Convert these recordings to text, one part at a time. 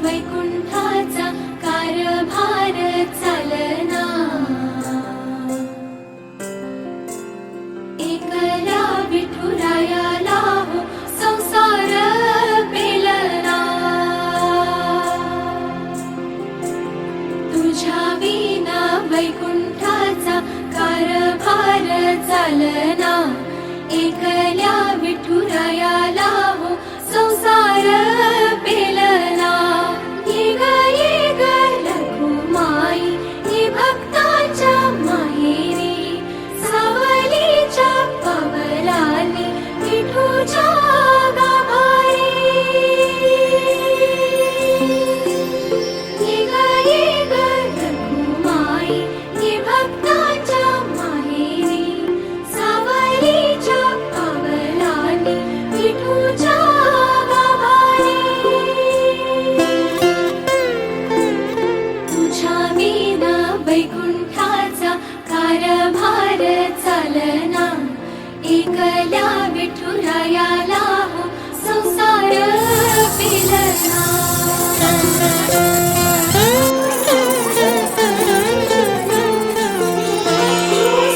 वैकुंठाचा कारभार चालना, एकल्या विठुरायाला हो संसार पेलना, तुझ्या विना वैकुंठाचा कारभार चालना, एकल्या विठुरायाला हो संसार पेलना। ये ग रखुमाई ये भक्ताच्या माहेरी, सावलीच्या पावलांनी विठूच्या गाभारी। ये ग रखुमाई ये भक्ताच्या माहेरी, सावलीच्या पावलांनी विठूच्या गाभारी। तुझ्या विना वैकुंठाचा कारभार चालना, एकल्या विठुरायाला हो संसार पेलना।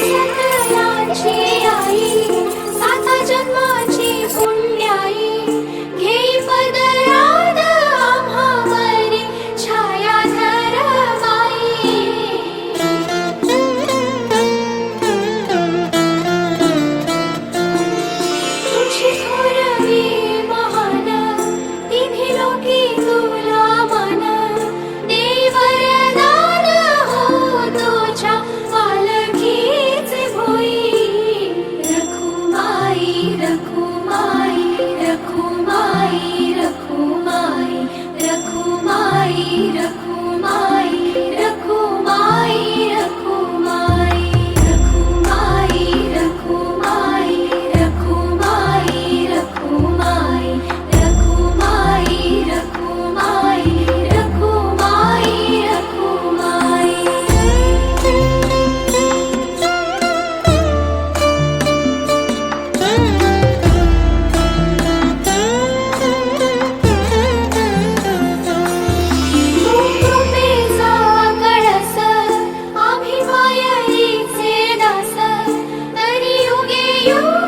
सकलांची आई साता जन्माची पुण्याई, घेई पदरात आम्हावरी छायाधर माई। तुझी थोरवी महान तिन्ही लोकी तुला मान, देई वरदान हो तुझ्या पालखीचे भोई। रखुमाई रखुमाई रखुमाई रखुमाई रखुमाई रखुमाई रखुमाई रखुमाई रखुमाई रखुमाई रखुमाई रखुमाई रखुमाई रखुमाई रखुमाई रखुमाई। कृपेचा कळस आम्ही मायेचे दास, तरी युगे युग